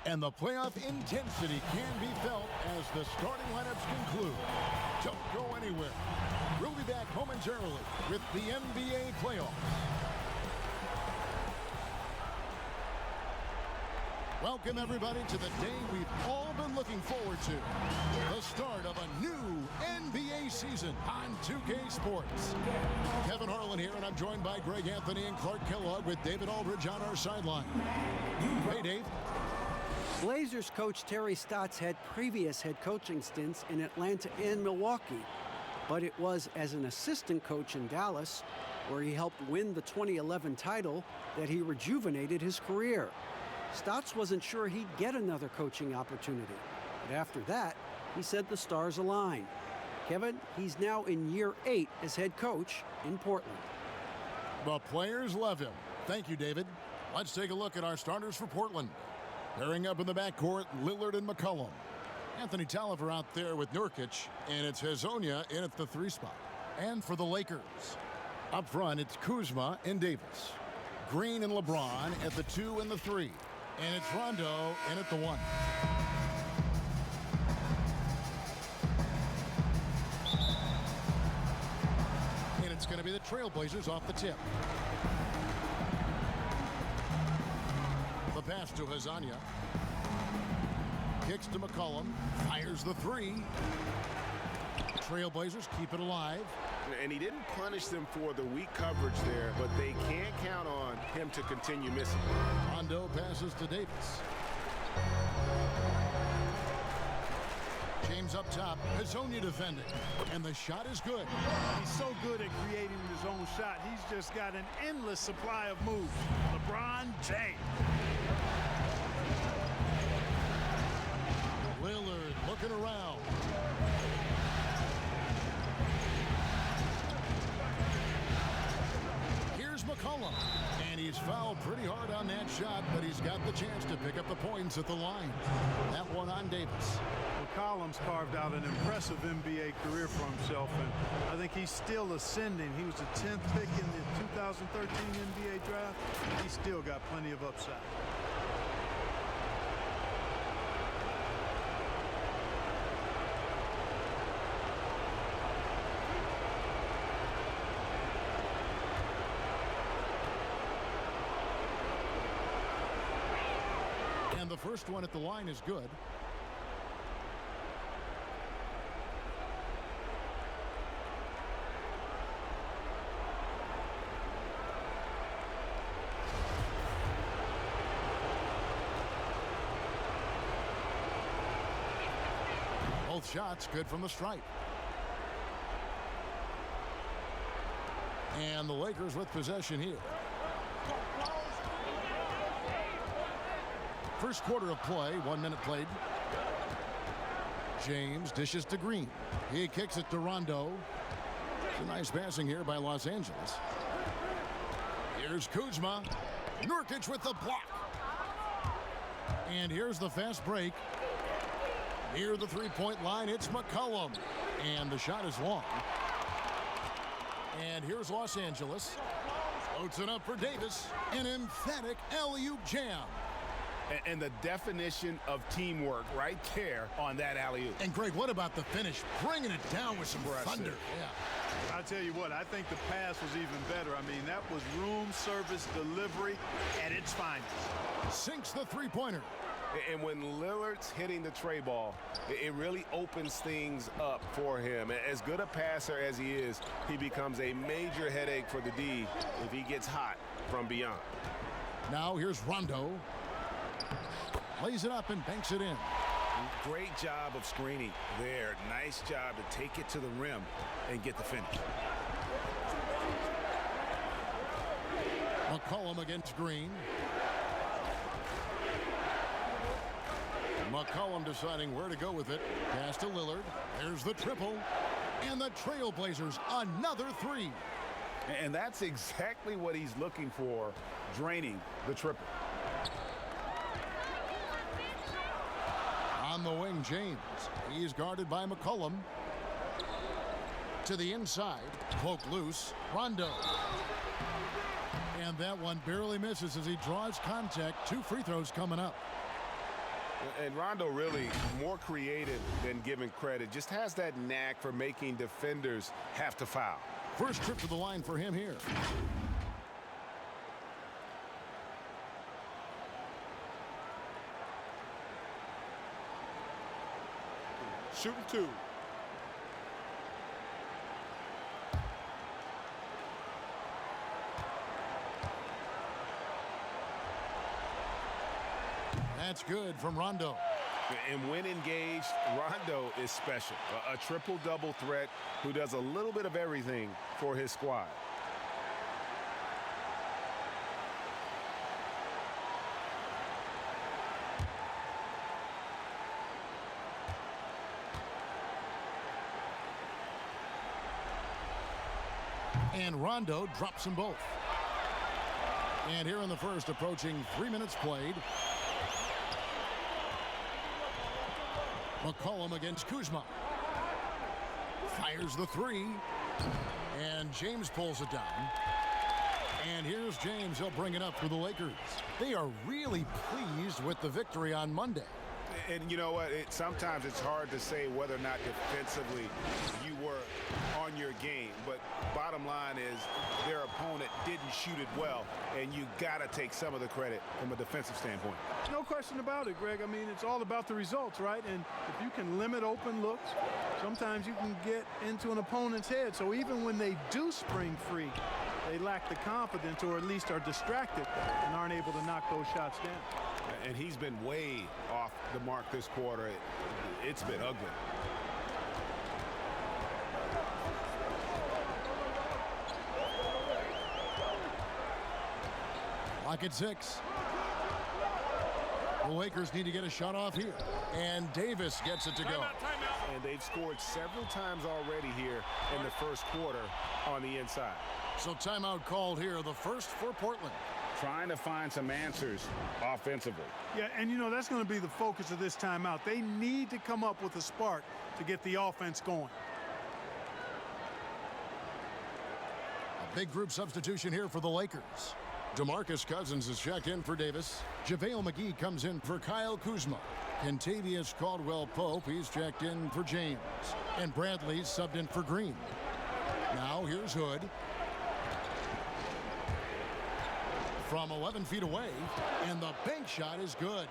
And the playoff intensity can be felt as the starting lineups conclude. Don't go anywhere. We'll be back momentarily with the NBA playoffs. Welcome, everybody, to the day we've all been looking forward to. The start of a new NBA season on 2K Sports. Kevin Harlan here, and I'm joined by Greg Anthony and Clark Kellogg with David Aldridge on our sideline. Hey, Dave. Blazers coach Terry Stotts had previous head coaching stints in Atlanta and Milwaukee, but it was as an assistant coach in Dallas, where he helped win the 2011 title, that he rejuvenated his career. Stotts wasn't sure he'd get another coaching opportunity, but after that, he said the stars aligned. Kevin, he's now in year 8 as head coach in Portland. The players love him. Thank you, David. Let's take a look at our starters for Portland. Pairing up in the backcourt, Lillard and McCollum. Anthony Tolliver out there with Nurkic, and it's Hezonja in at the 3 spot. And for the Lakers, up front, it's Kuzma and Davis. Green and LeBron at the 2 and the 3. And it's Rondo in at the 1. And it's going to be the Trailblazers off the tip. The pass to Hezonja. Kicks to McCollum. Fires the 3. Trailblazers keep it alive. And he didn't punish them for the weak coverage there, but they can't count on him to continue missing. Rondo passes to Davis. James up top. Hezonja defending. And the shot is good. He's so good at creating his own shot. He's just got an endless supply of moves. LeBron James. Lillard looking around. Here's McCollum. And he's fouled pretty hard on that shot, but he's got the chance to pick up the points at the line. That one on Davis. McCollum's carved out an impressive NBA career for himself, and I think he's still ascending. He was the 10th pick in the 2013 NBA draft. He's still got plenty of upside. The first one at the line is good. Both shots good from the stripe. And the Lakers with possession here. First quarter of play, 1 minute played. James dishes to Green. He kicks it to Rondo. It's a nice passing here by Los Angeles. Here's Kuzma. Nurkic with the block. And here's the fast break. Near the three-point line, it's McCollum. And the shot is long. And here's Los Angeles. Floats it up for Davis. An emphatic alley-oop jam. And the definition of teamwork right there on that alley-oop. And Greg, what about the finish? Bringing it down with some thunder. Yeah. I tell you what, I think the pass was even better. I mean, that was room service delivery at its finest. Sinks the three-pointer. And when Lillard's hitting the tray ball, it really opens things up for him. As good a passer as he is, he becomes a major headache for the D if he gets hot from beyond. Now here's Rondo. Lays it up and banks it in. Great job of screening there. Nice job to take it to the rim and get the finish. McCollum against Green. McCollum deciding where to go with it. Pass to Lillard. There's the triple. And the Trailblazers another 3. And that's exactly what he's looking for, draining the triple. On the wing, James. He's guarded by McCollum. To the inside. Poke loose. Rondo. And that one barely misses as he draws contact. 2 free throws coming up. And Rondo really more creative than given credit. Just has that knack for making defenders have to foul. First trip to the line for him here. Shooting two. That's good from Rondo. And when engaged, Rondo is special. A triple-double threat who does a little bit of everything for his squad. And Rondo drops them both. And here in the first, approaching 3 minutes played. McCollum against Kuzma. Fires the three. And James pulls it down. And here's James. He'll bring it up for the Lakers. They are really pleased with the victory on Monday. And you know what? Sometimes it's hard to say whether or not defensively you were on your game. But bottom line is their opponent didn't shoot it well, and you got to take some of the credit from a defensive standpoint. No question about it, Greg. I mean, it's all about the results, right? And if you can limit open looks, sometimes you can get into an opponent's head. So even when they do spring free, they lack the confidence or at least are distracted and aren't able to knock those shots down. And he's been way off the mark this quarter. It's been ugly. Lock at 6. The Lakers need to get a shot off here. And Davis gets it to go. And they've scored several times already here in the first quarter on the inside. So timeout called here, the first for Portland. Trying to find some answers offensively. Yeah, and you know, that's going to be the focus of this timeout. They need to come up with a spark to get the offense going. A big group substitution here for the Lakers. DeMarcus Cousins is checked in for Davis. JaVale McGee comes in for Kyle Kuzma. Kentavious Caldwell-Pope, he's checked in for James. And Bradley's subbed in for Green. Now here's Hood. From 11 feet away, and the bank shot is good.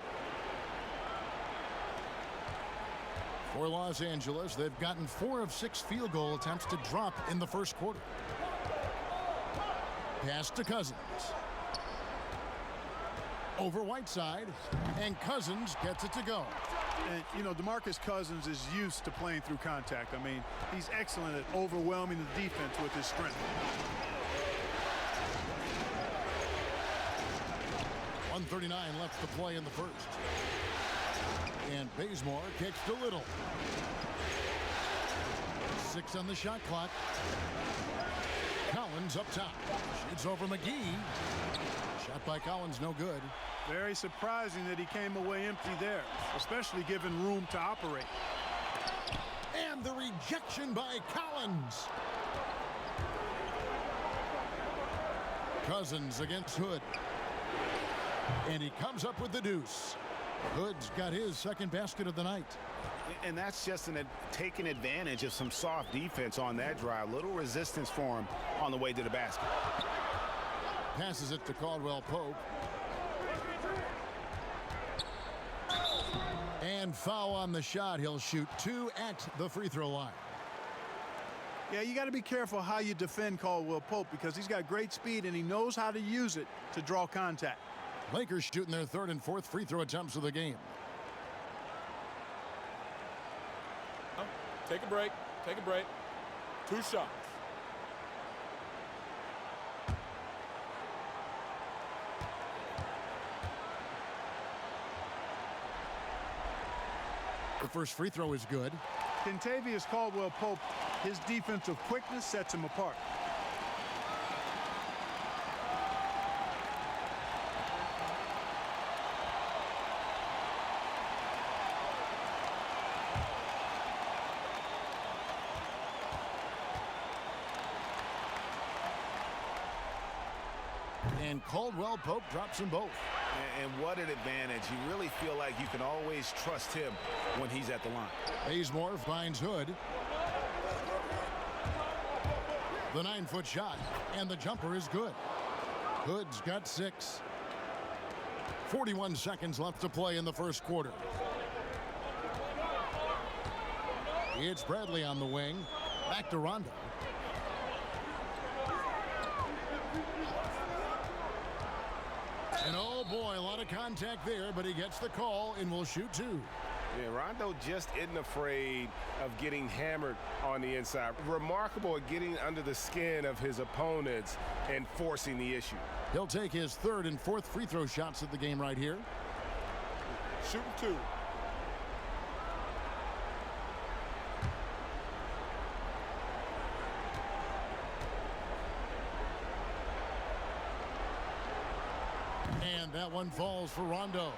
For Los Angeles, they've gotten 4 of 6 field goal attempts to drop in the first quarter. Pass to Cousins. Over Whiteside, and Cousins gets it to go. And, you know, DeMarcus Cousins is used to playing through contact. I mean, he's excellent at overwhelming the defense with his strength. 1:39 left to play in the first. And Bazemore kicks to Little. 6 on the shot clock. Collins up top. Shoots over McGee. Shot by Collins, no good. Very surprising that he came away empty there, especially given room to operate. And the rejection by Collins. Cousins against Hood. And he comes up with the deuce. Hood's got his second basket of the night. And that's just taking advantage of some soft defense on that drive. Little resistance for him on the way to the basket. Passes it to Caldwell-Pope. And foul on the shot. He'll shoot 2 at the free throw line. Yeah, you got to be careful how you defend Caldwell-Pope because he's got great speed and he knows how to use it to draw contact. Lakers shooting their 3rd and 4th free throw attempts of the game. Take a break. Take a break. 2 shots. The first free throw is good. Kentavious Caldwell-Pope, his defensive quickness sets him apart. And Caldwell-Pope drops them both. And what an advantage. You really feel like you can always trust him when he's at the line. Bazemore finds Hood. The 9-foot shot, and the jumper is good. Hood's got 6. 41 seconds left to play in the first quarter. It's Bradley on the wing. Back to Rondo. And oh boy, a lot of contact there, but he gets the call and will shoot 2. Yeah, Rondo just isn't afraid of getting hammered on the inside. Remarkable at getting under the skin of his opponents and forcing the issue. He'll take his 3rd and 4th free throw shots of the game right here. Shooting 2. And that one falls for Rondo.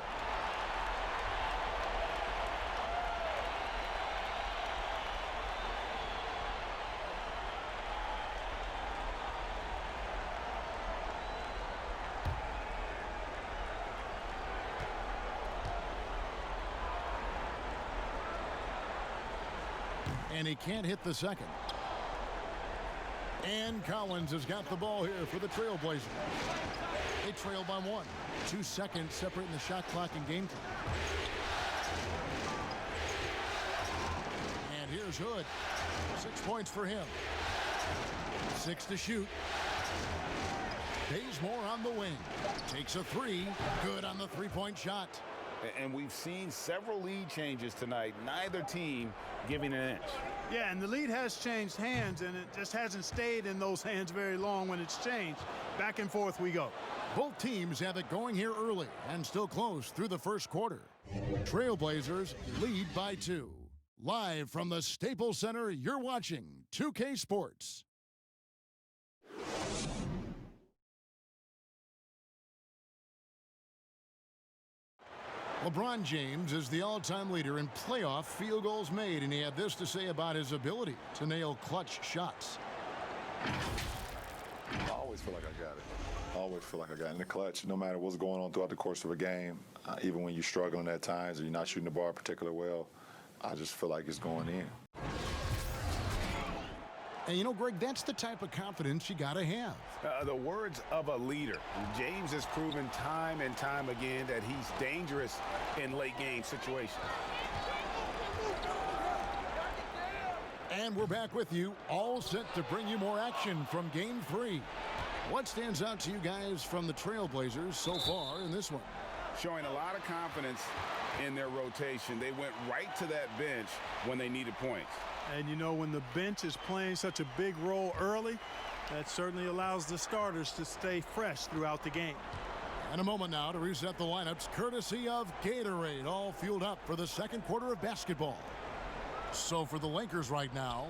And he can't hit the second. And Collins has got the ball here for the Trailblazers. They trail by 1. 2 seconds separating the shot clock and game clock. And here's Hood. 6 points for him. 6 to shoot. Bazemore on the wing. Takes a 3. Good on the 3-point shot. And we've seen several lead changes tonight. Neither team giving an inch. Yeah, and the lead has changed hands, and it just hasn't stayed in those hands very long when it's changed. Back and forth we go. Both teams have it going here early and still close through the first quarter. Trailblazers lead by 2. Live from the Staples Center, you're watching 2K Sports. LeBron James is the all-time leader in playoff field goals made, and he had this to say about his ability to nail clutch shots. I always feel like I got it. I always feel like I got it in the clutch, no matter what's going on throughout the course of a game. Even when you're struggling at times or you're not shooting the ball particularly well, I just feel like it's going in. And you know, Greg, that's the type of confidence you got to have. The words of a leader. James has proven time and time again that he's dangerous in late game situations. And we're back with you, all set to bring you more action from Game 3. What stands out to you guys from the Trailblazers so far in this one? Showing a lot of confidence in their rotation. They went right to that bench when they needed points. And you know, when the bench is playing such a big role early, that certainly allows the starters to stay fresh throughout the game. And a moment now to reset the lineups courtesy of Gatorade, all fueled up for the second quarter of basketball. So for the Lakers right now,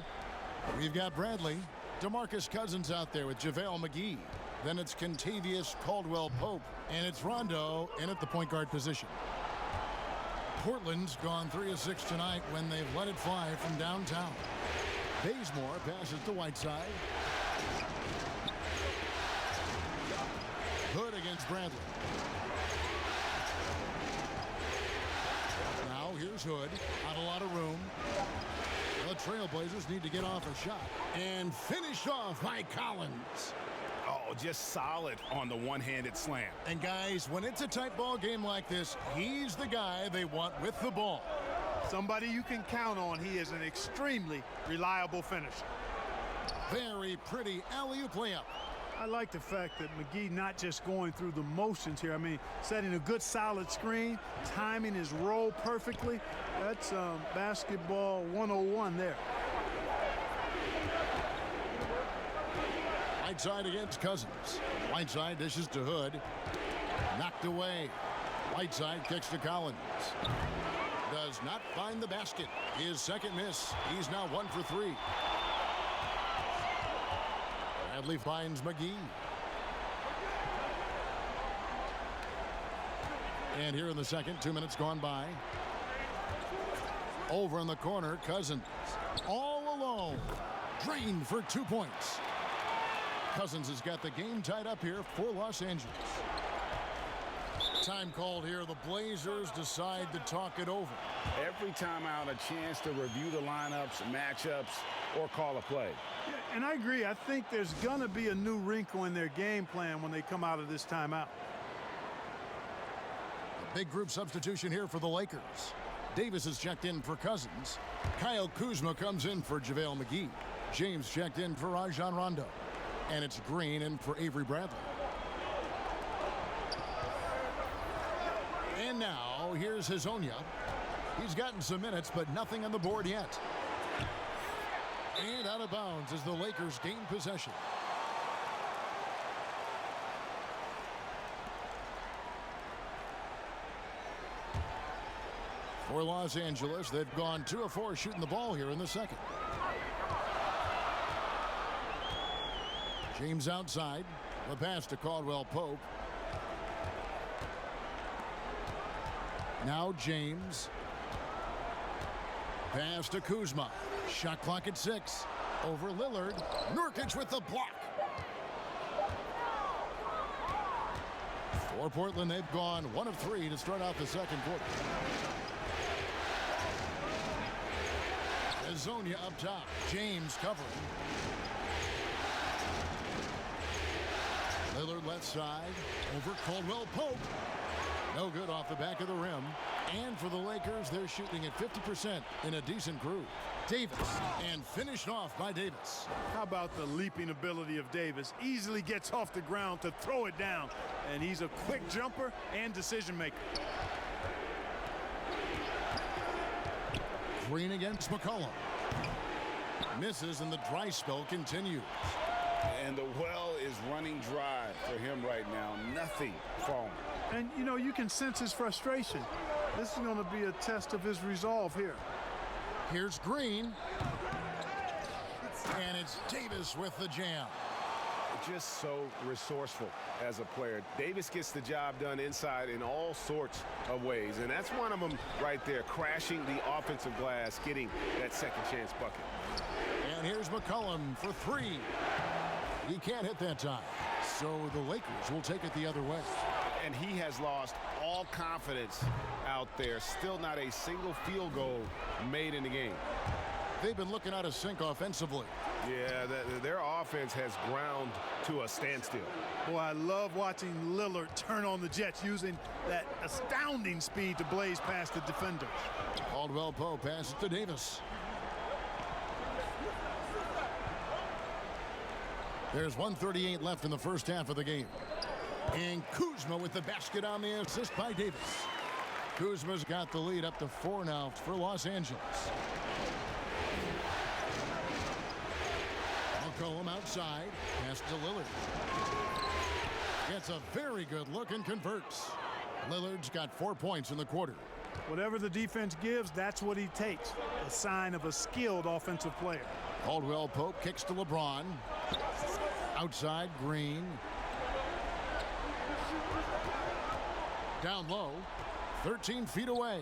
we've got Bradley, DeMarcus Cousins out there with JaVale McGee. Then it's Kentavious Caldwell-Pope, and it's Rondo in at the point guard position. Portland's gone 3 of 6 tonight when they've let it fly from downtown. Bazemore passes to Whiteside. Hood against Bradley. Now here's Hood. Not a lot of room. The Trailblazers need to get off a shot. And finished off by Collins. Oh, just solid on the one-handed slam. And guys, when it's a tight ball game like this, he's the guy they want with the ball. Somebody you can count on. He is an extremely reliable finisher. Very pretty alley-oop layup. I like the fact that McGee not just going through the motions here. I mean, setting a good solid screen, timing his roll perfectly. That's basketball 101 there. Whiteside against Cousins. Whiteside dishes to Hood. Knocked away. Whiteside kicks to Collins. Does not find the basket. His second miss. He's now 1 for 3. Bradley finds McGee. And here in the second, 2 minutes gone by. Over in the corner, Cousins. All alone. Drained for 2 points. Cousins has got the game tied up here for Los Angeles. Time called here. The Blazers decide to talk it over. Every timeout, a chance to review the lineups, matchups, or call a play. Yeah, and I agree. I think there's going to be a new wrinkle in their game plan when they come out of this timeout. A big group substitution here for the Lakers. Davis is checked in for Cousins. Kyle Kuzma comes in for JaVale McGee. James checked in for Rajon Rondo. And it's Green in for Avery Bradley. And now, here's Hazonia. He's gotten some minutes, but nothing on the board yet. And out of bounds as the Lakers gain possession. For Los Angeles, they've gone 2 of 4 shooting the ball here in the second. James outside. The pass to Caldwell Pope. Now James. Pass to Kuzma. Shot clock at 6. Over Lillard. Nurkic with the block. For Portland, they've gone 1 of 3 to start out the second quarter. Hazonia up top. James covering. Lillard left side. Over Caldwell Pope. No good off the back of the rim. And for the Lakers, they're shooting at 50% in a decent groove. Davis, and finished off by Davis. How about the leaping ability of Davis? Easily gets off the ground to throw it down. And he's a quick jumper and decision maker. Green against McCollum. Misses, and the dry spell continues. And the well is running dry for him right now. Nothing falling. And, you know, you can sense his frustration. This is going to be a test of his resolve here. Here's Green. And it's Davis with the jam. Just so resourceful as a player. Davis gets the job done inside in all sorts of ways. And that's one of them right there, crashing the offensive glass, getting that second chance bucket. And here's McCollum for 3. He can't hit that time. So the Lakers will take it the other way. And he has lost all confidence out there. Still not a single field goal made in the game. They've been looking out of sync offensively. Yeah, their offense has ground to a standstill. Boy, I love watching Lillard turn on the Jets using that astounding speed to blaze past the defenders. Caldwell Pope passes to Davis. There's 1:38 left in the first half of the game. And Kuzma with the basket on the assist by Davis. Kuzma's got the lead up to 4 now for Los Angeles. McCollum outside. Pass to Lillard. Gets a very good look and converts. Lillard's got 4 points in the quarter. Whatever the defense gives, that's what he takes. A sign of a skilled offensive player. Caldwell Pope kicks to LeBron. Outside, Green. Down low, 13 feet away.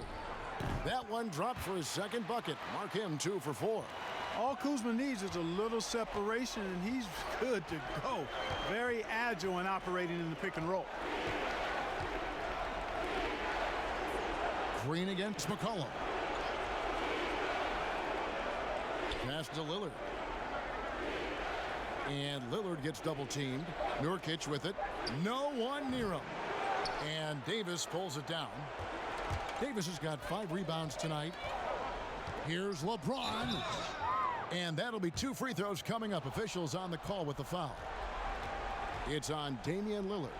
That one dropped for his second bucket. Mark him 2 for 4. All Kuzma needs is a little separation, and he's good to go. Very agile in operating in the pick and roll. Green against McCollum. Pass to Lillard. And Lillard gets double teamed. Nurkic with it. No one near him. And Davis pulls it down. Davis has got 5 rebounds tonight. Here's LeBron. And that'll be 2 free throws coming up. Officials on the call with the foul. It's on Damian Lillard.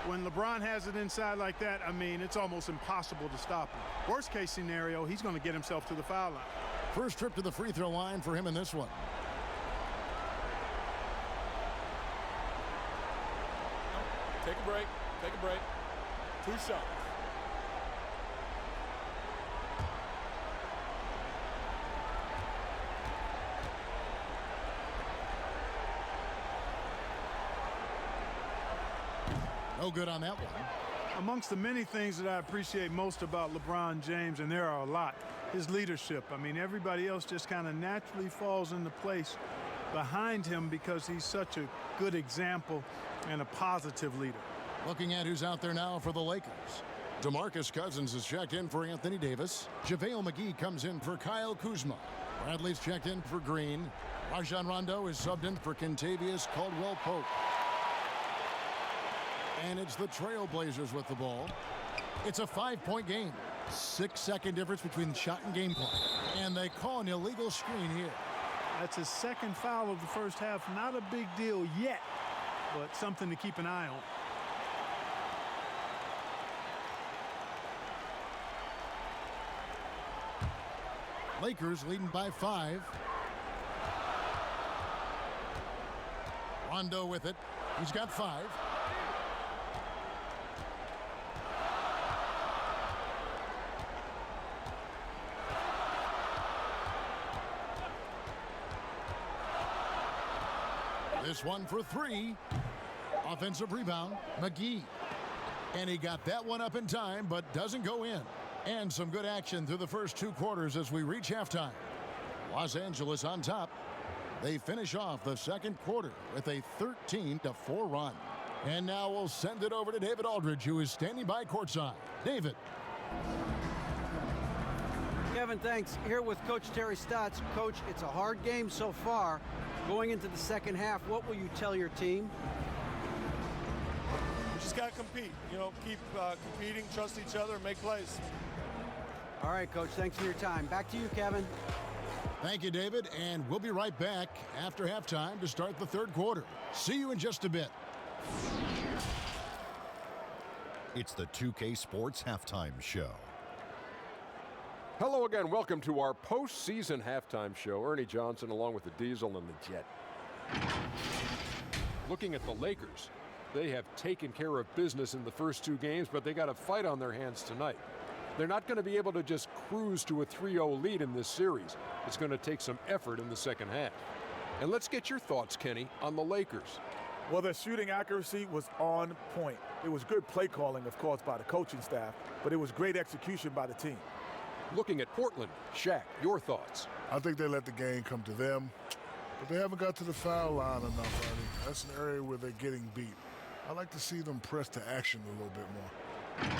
When LeBron has it inside like that, I mean, it's almost impossible to stop him. Worst case scenario, he's going to get himself to the foul line. First trip to the free throw line for him in this one. Take a break. Take a break. 2 shots. No good on that one. Amongst the many things that I appreciate most about LeBron James, and there are a lot, his leadership. I mean, everybody else just kind of naturally falls into place behind him because he's such a good example and a positive leader. Looking at who's out there now for the Lakers. DeMarcus Cousins is checked in for Anthony Davis. JaVale McGee comes in for Kyle Kuzma. Bradley's checked in for Green. Rajon Rondo is subbed in for Kentavious Caldwell-Pope. And it's the Trailblazers with the ball. It's a 5-point game. 6-second difference between shot and game clock. And they call an illegal screen here. That's his second foul of the first half. Not a big deal yet, but something to keep an eye on. Lakers leading by 5. Rondo with it. He's got 5. This one for 3. Offensive rebound, McGee. And he got that one up in time, but doesn't go in. And some good action through the first 2 quarters as we reach halftime. Los Angeles on top. They finish off the second quarter with a 13-4 run. And now we'll send it over to David Aldridge, who is standing by courtside. David. Kevin, thanks. Here with Coach Terry Stotts. Coach, it's a hard game so far. Going into the second half, what will you tell your team? We just got to compete. You know, keep competing, trust each other, and make plays. All right, Coach, thanks for your time. Back to you, Kevin. Thank you, David, and we'll be right back after halftime to start the third quarter. See you in just a bit. It's the 2K Sports Halftime Show. Hello again. Welcome to our postseason halftime show. Ernie Johnson along with the Diesel and the Jet. Looking at the Lakers, they have taken care of business in the first 2 games, but they got a fight on their hands tonight. They're not going to be able to just cruise to a 3-0 lead in this series. It's going to take some effort in the second half. And let's get your thoughts, Kenny, on the Lakers. Well, their shooting accuracy was on point. It was good play calling, of course, by the coaching staff, but it was great execution by the team. Looking at Portland, Shaq, your thoughts? I think they let the game come to them, but they haven't got to the foul line enough, Ernie. That's an area where they're getting beat. I like to see them press to action a little bit more.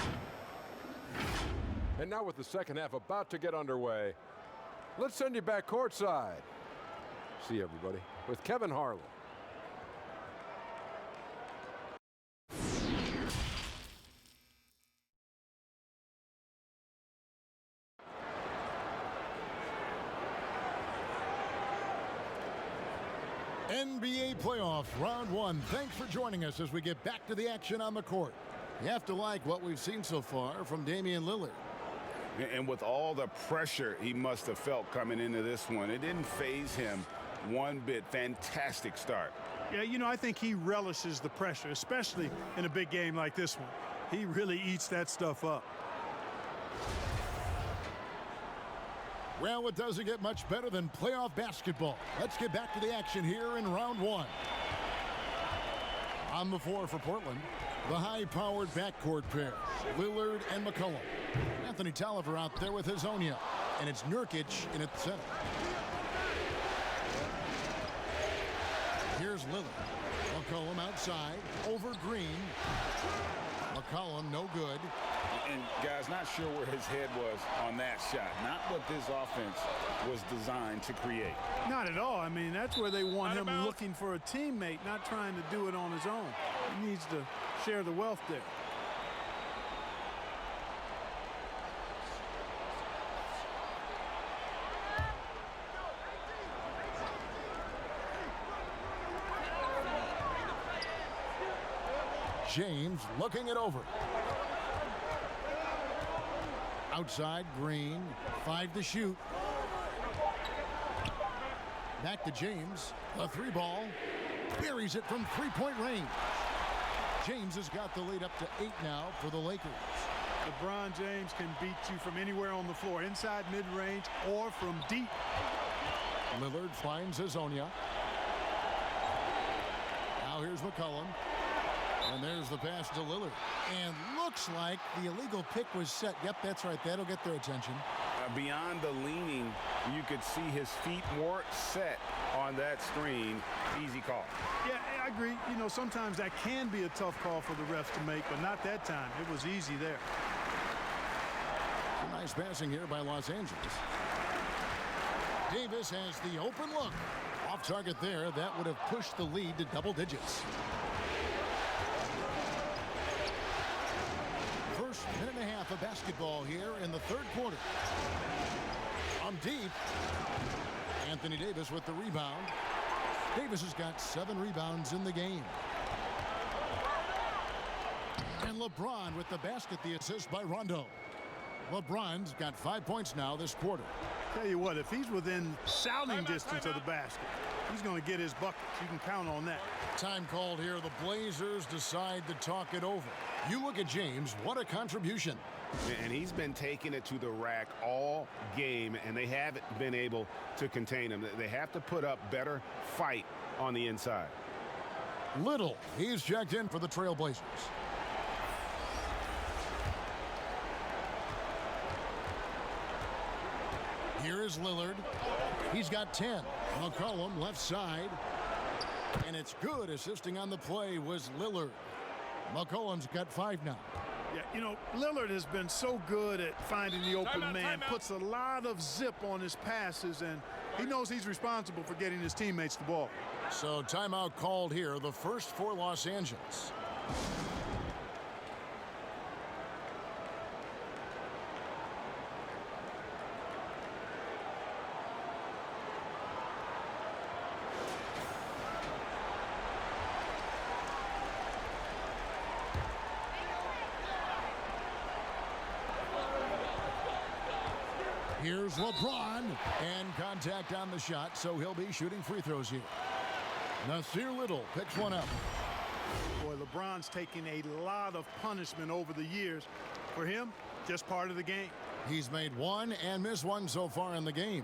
And now with the second half about to get underway, let's send you back courtside. See everybody with Kevin Harlan. NBA playoffs, round 1. Thanks for joining us as we get back to the action on the court. You have to like what we've seen so far from Damian Lillard. And with all the pressure he must have felt coming into this one, it didn't faze him one bit. Fantastic start. Yeah, you know, I think he relishes the pressure, especially in a big game like this one. He really eats that stuff up. Well, it doesn't get much better than playoff basketball. Let's get back to the action here in round 1. On the floor for Portland, the high-powered backcourt pair, Lillard and McCollum. Anthony Tolliver out there with Hazonia, and it's Nurkic in at center. Here's Lillard. McCollum outside, over Green. McCollum no good. And guys, not sure where his head was on that shot. Not what this offense was designed to create. Not at all. I mean, that's where they want him looking for a teammate, not trying to do it on his own. He needs to share the wealth there. James looking it over. Outside, Green, 5 to shoot. Back to James, a 3 ball. Buries it from 3-point range. James has got the lead up to 8 now for the Lakers. LeBron James can beat you from anywhere on the floor, inside mid-range or from deep. Lillard finds Hazonia. Now here's McCollum. And there's the pass to Lillard. And looks like the illegal pick was set. Yep, that's right. That'll get their attention. Beyond the leaning, you could see his feet more set on that screen. Easy call. Yeah, I agree. You know, sometimes that can be a tough call for the refs to make, but not that time. It was easy there. pass passing here by Los Angeles. Davis has the open look. Off target there. That would have pushed the lead to double digits. First minute and a half of basketball here in the third quarter. From deep, Anthony Davis with the rebound. Davis has got 7 rebounds in the game. And LeBron with the basket, the assist by Rondo. LeBron's got 5 points now this quarter. Tell you what, if he's within shouting distance of the basket, he's going to get his buckets. You can count on that. Time called here. The Blazers decide to talk it over. You look at James, what a contribution. And he's been taking it to the rack all game, and they haven't been able to contain him. They have to put up better fight on the inside. Little, he's checked in for the Trailblazers. Here is Lillard. He's got 10. McCollum left side. And it's good. Assisting on the play was Lillard. McCollum's got 5 now. Yeah, you know, Lillard has been so good at finding the open man, puts a lot of zip on his passes, and he knows he's responsible for getting his teammates the ball. So timeout called here, the first for Los Angeles. Here's LeBron, and contact on the shot, so he'll be shooting free throws here. Nasir Little picks one up. Boy, LeBron's taking a lot of punishment over the years. For him, just part of the game. He's made 1 and missed 1 so far in the game.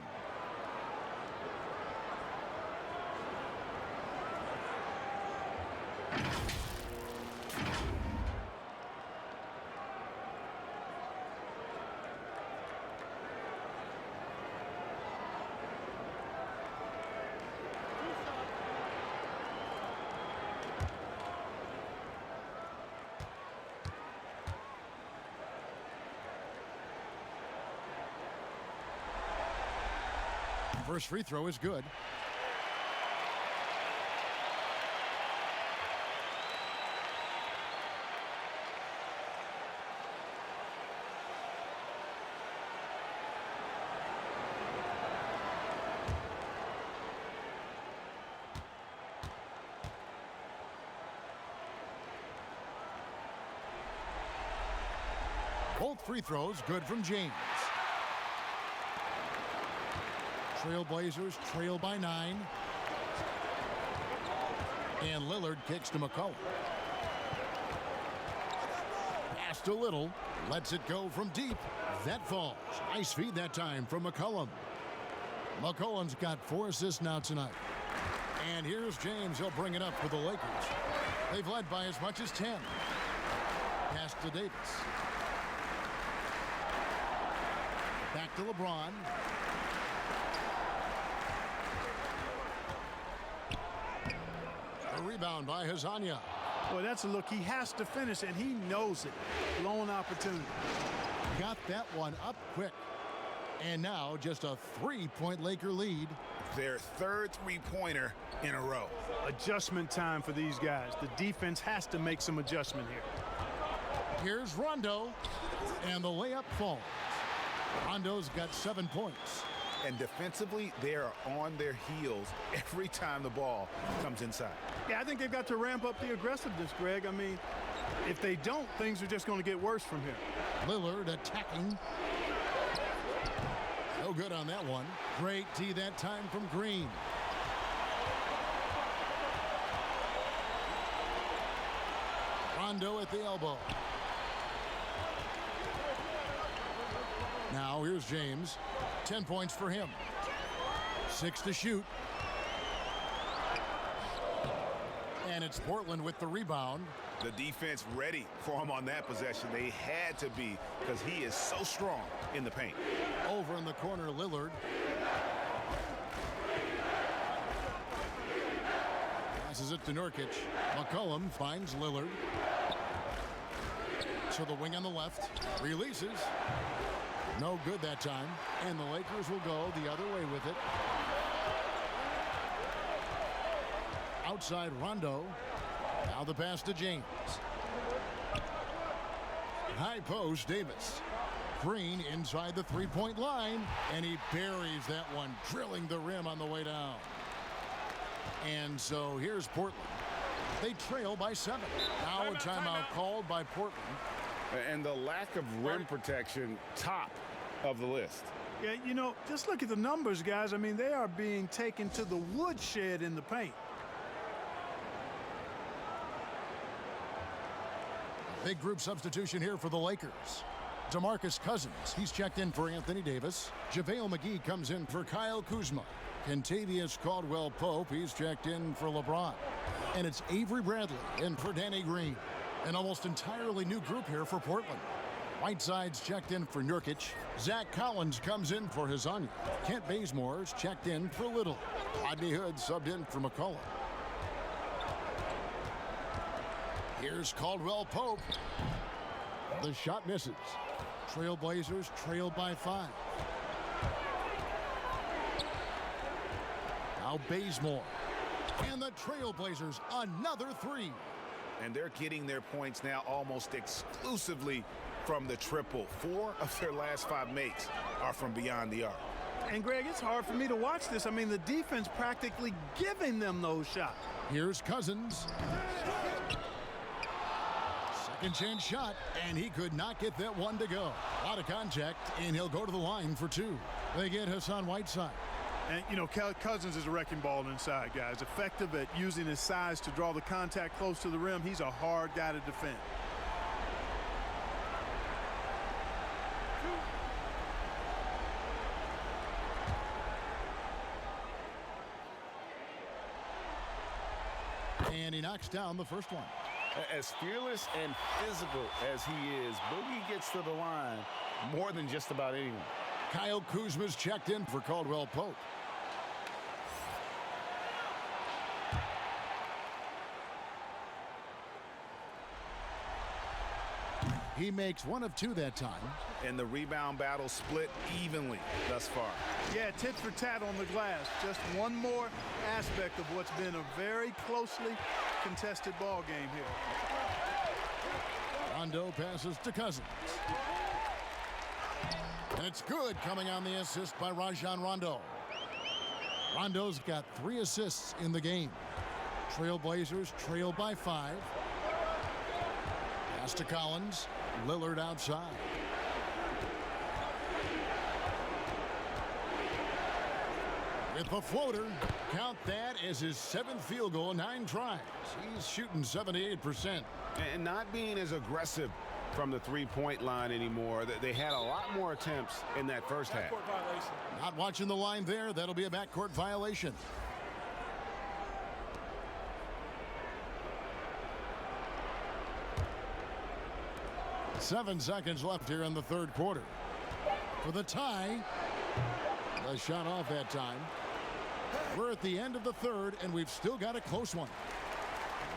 First free throw is good. Both free throws good from James. Trailblazers trail by 9. And Lillard kicks to McCollum. Pass to Little. Lets it go from deep. That falls. Nice feed that time from McCollum. McCollum's got 4 assists now tonight. And here's James. He'll bring it up for the Lakers. They've led by as much as 10. Pass to Davis. Back to LeBron. A rebound by Hazanya. Boy, that's a look he has to finish, and he knows it. Lone opportunity. Got that one up quick. And now just a 3-point Laker lead. Their third three-pointer in a row. Adjustment time for these guys. The defense has to make some adjustment here. Here's Rondo, and the layup falls. Rondo's got 7 points. And defensively, they are on their heels every time the ball comes inside. Yeah, I think they've got to ramp up the aggressiveness, Greg. I mean, if they don't, things are just going to get worse from here. Lillard attacking. No good on that one. Great D that time from Green. Rondo at the elbow. Now here's James. 10 points for him. 6 to shoot. And it's Portland with the rebound. The defense ready for him on that possession. They had to be, because he is so strong in the paint. Over in the corner, Lillard. Passes it to Nurkic. McCollum finds Lillard. To the wing on the left. Releases. No good that time. And the Lakers will go the other way with it. Outside Rondo. Now the pass to James. High post Davis. Green inside the three-point line. And he buries that one, drilling the rim on the way down. And so here's Portland. They trail by 7. Now a timeout called by Portland. And the lack of rim protection, top of the list. Yeah, you know, just look at the numbers, guys. I mean, they are being taken to the woodshed in the paint. Big group substitution here for the Lakers. DeMarcus Cousins, he's checked in for Anthony Davis. JaVale McGee comes in for Kyle Kuzma. Kentavious Caldwell-Pope, he's checked in for LeBron. And it's Avery Bradley in for Danny Green. An almost entirely new group here for Portland. Whiteside's checked in for Nurkic. Zach Collins comes in for Hezonja. Kent Bazemore's checked in for Little. Rodney Hood subbed in for McCullough. Here's Caldwell-Pope. The shot misses. Trailblazers trail by 5. Now Bazemore. And the Trailblazers another 3. And they're getting their points now almost exclusively from the triple. 4 of their last 5 makes are from beyond the arc. And Greg, it's hard for me to watch this. I mean, the defense practically giving them those shots. Here's Cousins. Second chance shot, and he could not get that one to go. A lot of contact, and he'll go to the line for 2. They get Hassan Whiteside. And, you know, Cousins is a wrecking ball inside, guys. Effective at using his size to draw the contact close to the rim. He's a hard guy to defend. And he knocks down the first one. As fearless and physical as he is, Boogie gets to the line more than just about anyone. Kyle Kuzma's checked in for Caldwell-Pope. He makes 1 of 2 that time. And the rebound battle split evenly thus far. Yeah, tit for tat on the glass. Just one more aspect of what's been a very closely contested ball game here. Rondo passes to Cousins. And it's good, coming on the assist by Rajon Rondo. Rondo's got 3 assists in the game. Trailblazers trail by 5. Pass to Collins. Lillard outside. With the floater, count that as his 7th field goal, 9 tries. He's shooting 78%. And not being as aggressive from the three-point line anymore. They had a lot more attempts in that first half. Not watching the line there. That'll be a backcourt violation. Seven seconds left here in the third quarter. For the tie. The shot off that time. We're at the end of the third, and we've still got a close one.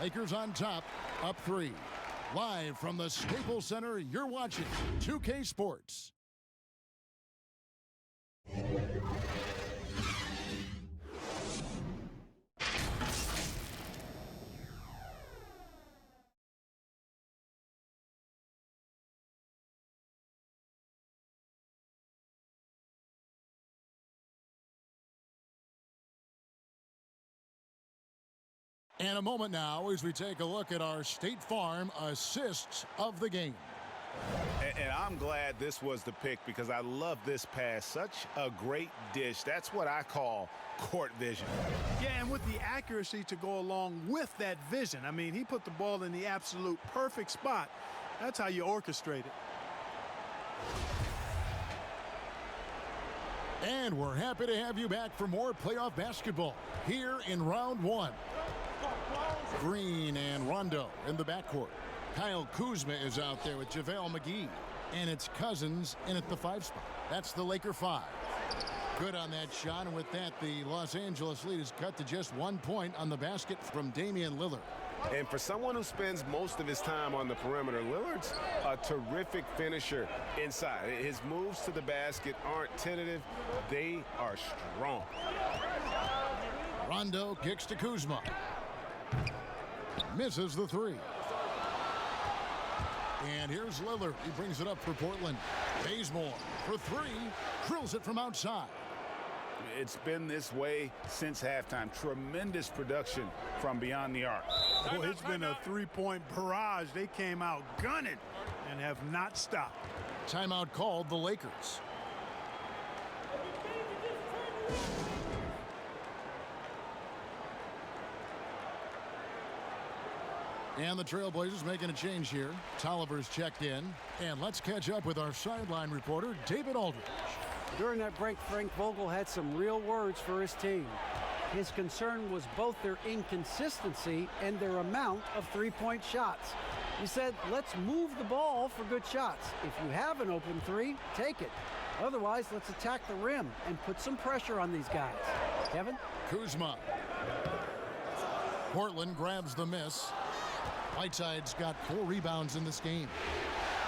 Lakers on top, up 3. Live from the Staples Center, you're watching 2K Sports. And a moment now as we take a look at our State Farm assists of the game. And I'm glad this was the pick because I love this pass. Such a great dish. That's what I call court vision. Yeah, and with the accuracy to go along with that vision. I mean, he put the ball in the absolute perfect spot. That's how you orchestrate it. And we're happy to have you back for more playoff basketball here in round 1. Green and Rondo in the backcourt. Kyle Kuzma is out there with JaVale McGee. And it's Cousins in at the 5 spot. That's the Laker 5. Good on that shot, and with that, the Los Angeles lead is cut to just 1 point on the basket from Damian Lillard. And for someone who spends most of his time on the perimeter, Lillard's a terrific finisher inside. His moves to the basket aren't tentative. They are strong. Rondo kicks to Kuzma. Misses the three. And here's Lillard. He brings it up for Portland. Bazemore for three. Drills it from outside. It's been this way since halftime. Tremendous production from beyond the arc. Well, it's been a three-point barrage. They came out gunning and have not stopped. Timeout called the Lakers. And the Trailblazers making a change here. Tolliver's checked in. And let's catch up with our sideline reporter, David Aldridge. During that break, Frank Vogel had some real words for his team. His concern was both their inconsistency and their amount of three-point shots. He said, let's move the ball for good shots. If you have an open three, take it. Otherwise, let's attack the rim and put some pressure on these guys. Kevin? Kuzma. Portland grabs the miss. Whiteside's got 4 rebounds in this game.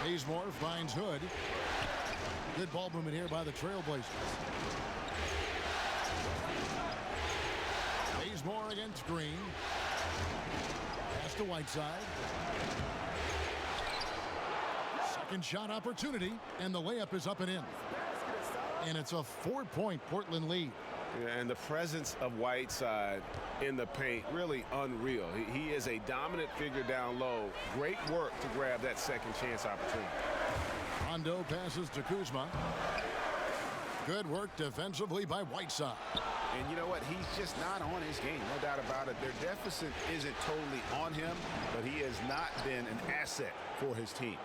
Bazemore finds Hood. Good ball movement here by the Trailblazers. Bazemore against Green. Pass to Whiteside. Second shot opportunity, and the layup is up and in. And it's a 4-point Portland lead. Yeah, and the presence of Whiteside in the paint, really unreal. He is a dominant figure down low. Great work to grab that second chance opportunity. Rondo passes to Kuzma. Good work defensively by Whiteside. And you know what? He's just not on his game, no doubt about it. Their deficit isn't totally on him, but he has not been an asset for his team.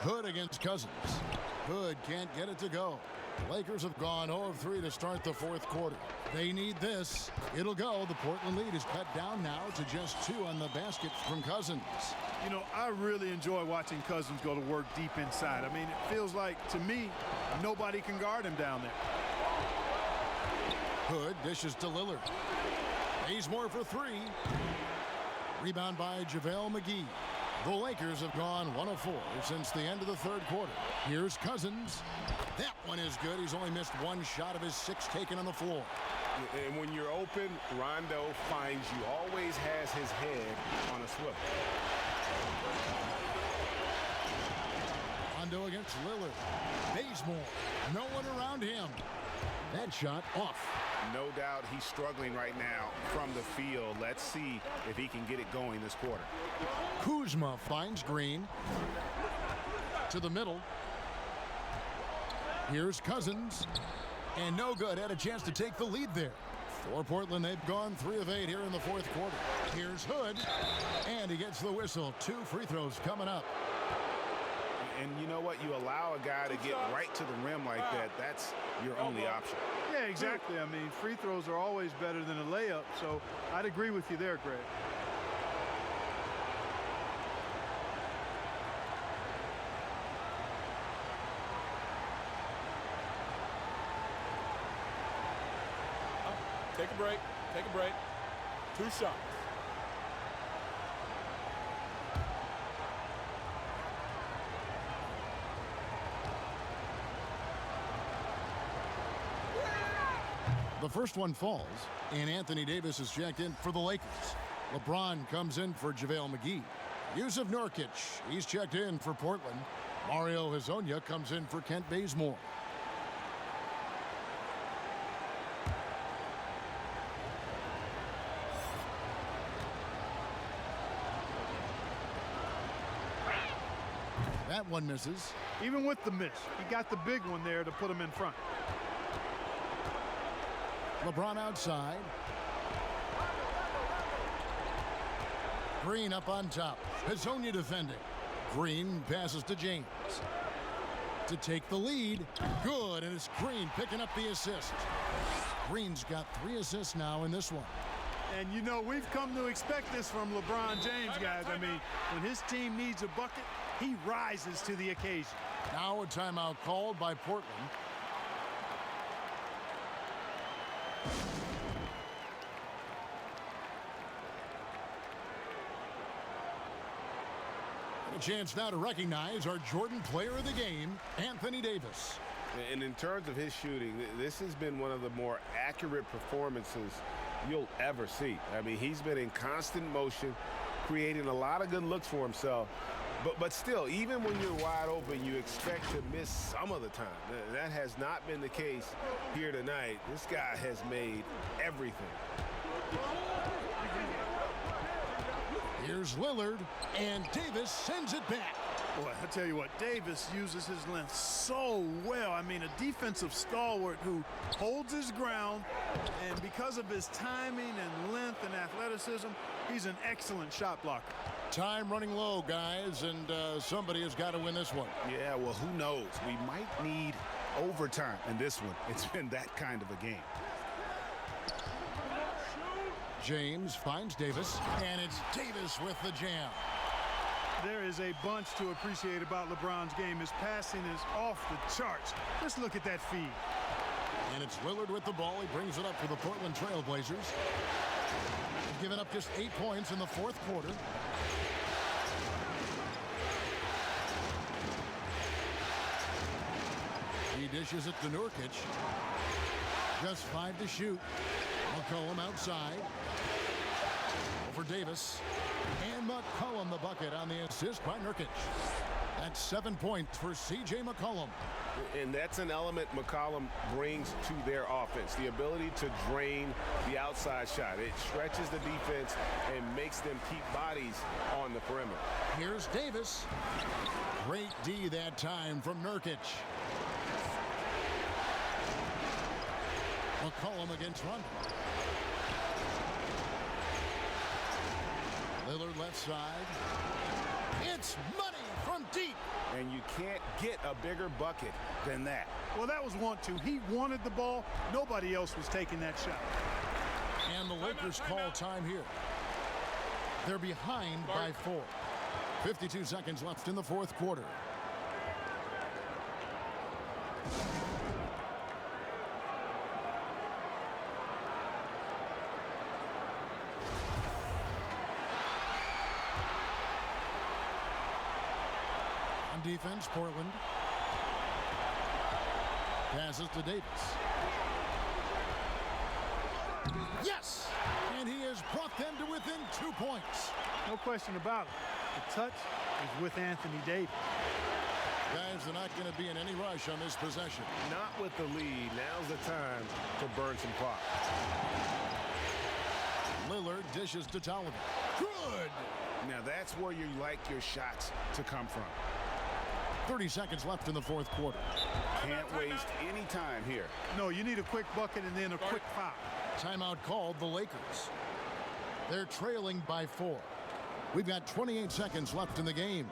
Hood against Cousins. Hood can't get it to go. Lakers have gone 0 of 3 to start the fourth quarter. They need this. It'll go. The Portland lead is cut down now to just 2 on the basket from Cousins. You know, I really enjoy watching Cousins go to work deep inside. I mean, it feels like, to me, nobody can guard him down there. Hood dishes to Lillard. Bazemore for 3. Rebound by JaVale McGee. The Lakers have gone 1 of 4 since the end of the third quarter. Here's Cousins. That one is good. He's only missed 1 shot of his 6 taken on the floor. And when you're open, Rondo finds you. Always has his head on a swivel. Rondo against Lillard. Bazemore. No one around him. That shot off. No doubt he's struggling right now from the field. Let's see if he can get it going this quarter. Kuzma finds Green. To the middle. Here's Cousins. And no good. Had a chance to take the lead there. For Portland, they've gone 3 of 8 here in the fourth quarter. Here's Hood. And he gets the whistle. 2 free throws coming up. And you know what? You allow a guy to get right to the rim like that. That's your only option. Yeah, exactly. I mean, free throws are always better than a layup, so I'd agree with you there, Greg. Take a break. Take a break. 2 shots. The first one falls, and Anthony Davis is checked in for the Lakers. LeBron comes in for JaVale McGee. Yusuf Nurkic, he's checked in for Portland. Mario Hezonja comes in for Kent Bazemore. That one misses. Even with the miss, he got the big one there to put him in front. LeBron outside. Green up on top. Hezonja defending. Green passes to James. To take the lead. Good, and it's Green picking up the assist. Green's got 3 assists now in this one. And you know, we've come to expect this from LeBron James, guys. I mean, when his team needs a bucket, he rises to the occasion. Now a timeout called by Portland. A chance now to recognize our Jordan Player of the Game, Anthony Davis. And in terms of his shooting, this has been one of the more accurate performances you'll ever see. I mean, he's been in constant motion, creating a lot of good looks for himself. But still, even when you're wide open, you expect to miss some of the time. That has not been the case here tonight. This guy has made everything. Here's Lillard, and Davis sends it back. Boy, I tell you what, Davis uses his length so well. I mean, a defensive stalwart who holds his ground, and because of his timing and length and athleticism, he's an excellent shot blocker. Time running low, guys, and somebody has got to win this one. Yeah, well, who knows? We might need overtime in this one. It's been that kind of a game. James finds Davis, and it's Davis with the jam. There is a bunch to appreciate about LeBron's game. His passing is off the charts. Just look at that feed. And it's Lillard with the ball. He brings it up for the Portland Trail Blazers. They've given up just 8 points in the fourth quarter. He dishes it to Nurkic. Just 5 to shoot. McCollum outside. Over Davis. And McCollum the bucket on the assist by Nurkic. That's 7 points for C.J. McCollum. And that's an element McCollum brings to their offense, the ability to drain the outside shot. It stretches the defense and makes them keep bodies on the perimeter. Here's Davis. Great D that time from Nurkic. McCollum against Rondo. Lillard left side. It's money from deep. And you can't get a bigger bucket than that. Well, that was 1-2. He wanted the ball. Nobody else was taking that shot. And the Lakers call time here. They're behind by 4. 52 seconds left in the fourth quarter. Defense, Portland. Passes to Davis. Yes! And he has brought them to within 2 points. No question about it. The touch is with Anthony Davis. Guys, they're not going to be in any rush on this possession. Not with the lead. Now's the time to burn some clock. Lillard dishes to Tolliver. Good! Now that's where you like your shots to come from. 30 seconds left in the fourth quarter. Can't waste any time here. No, you need a quick bucket and then a quick foul. Timeout called the Lakers. They're trailing by 4. We've got 28 seconds left in the game.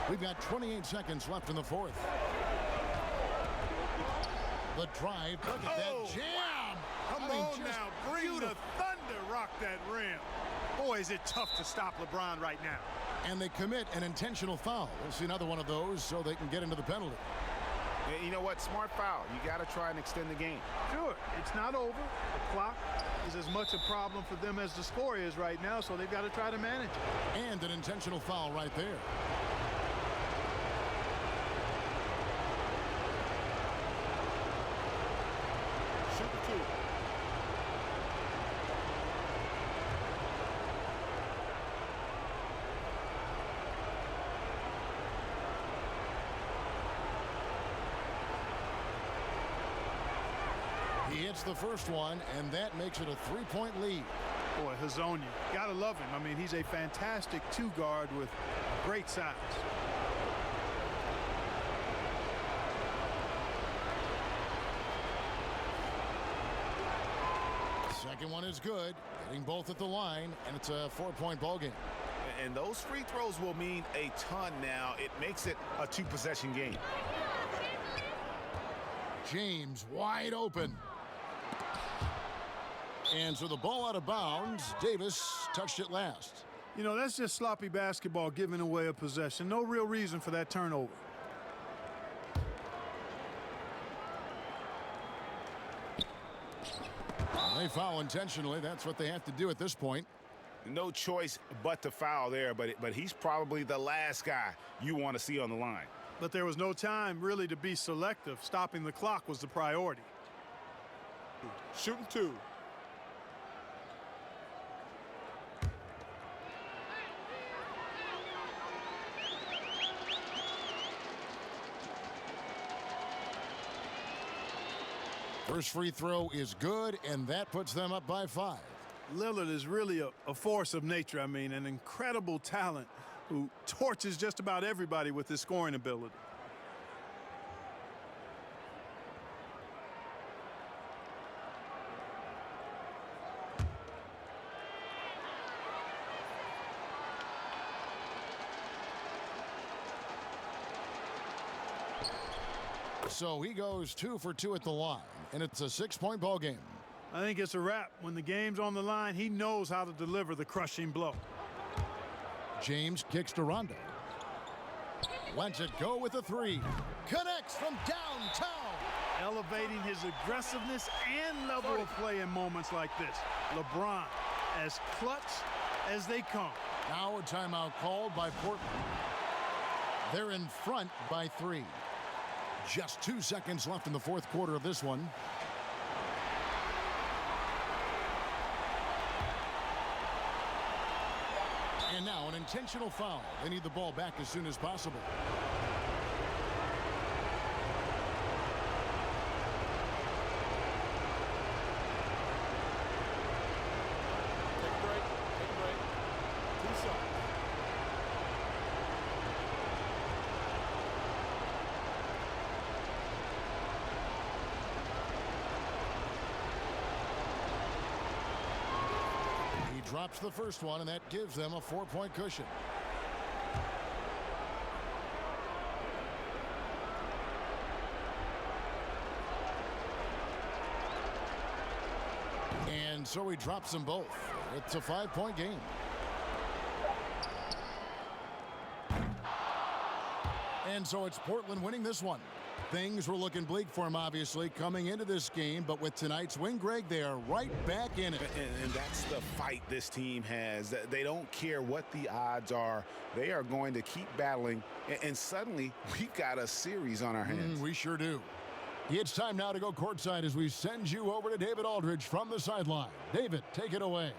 We've got 28 seconds left in the fourth. The drive, look at that jam. Come on now, bring the thunder, rock that rim. Boy, is it tough to stop LeBron right now. And they commit an intentional foul. We'll see another one of those so they can get into the penalty. You know what? Smart foul. You got to try and extend the game. Sure, it's not over. The clock is as much a problem for them as the score is right now, so they've got to try to manage it. And an intentional foul right there. He hits the first one, and that makes it a 3-point lead. Boy, Hazonia, gotta love him. I mean, he's a fantastic two-guard with great size. Second one is good, getting both at the line, and it's a 4-point ball game. And those free throws will mean a ton now. It makes it a 2-possession game. James wide open. And so the ball out of bounds. Davis touched it last. You know, that's just sloppy basketball giving away a possession. No real reason for that turnover. They foul intentionally. That's what they have to do at this point. No choice but to foul there, but he's probably the last guy you want to see on the line. But there was no time really to be selective. Stopping the clock was the priority. Shooting 2. First free throw is good, and that puts them up by 5. Lillard is really a force of nature. I mean, an incredible talent who torches just about everybody with his scoring ability. So he goes 2 for 2 at the line, and it's a 6-point ball game. I think it's a wrap. When the game's on the line, he knows how to deliver the crushing blow. James kicks to Rondo. Lets it go with a 3. Connects from downtown. Elevating his aggressiveness and level of play in moments like this. LeBron, as clutch as they come. Now a timeout called by Portland. They're in front by 3. Just 2 seconds left in the fourth quarter of this one. And now an intentional foul. They need the ball back as soon as possible. Take a break. Take a break. 2 shots. Drops the first one, and that gives them a 4-point cushion. And so he drops them both. It's a 5-point game. And so it's Portland winning this one. Things were looking bleak for him, obviously, coming into this game. But with tonight's win, Greg, they are right back in it. And that's the fight this team has. They don't care what the odds are. They are going to keep battling. And suddenly, we've got a series on our hands. We sure do. It's time now to go courtside as we send you over to David Aldridge from the sideline. David, take it away.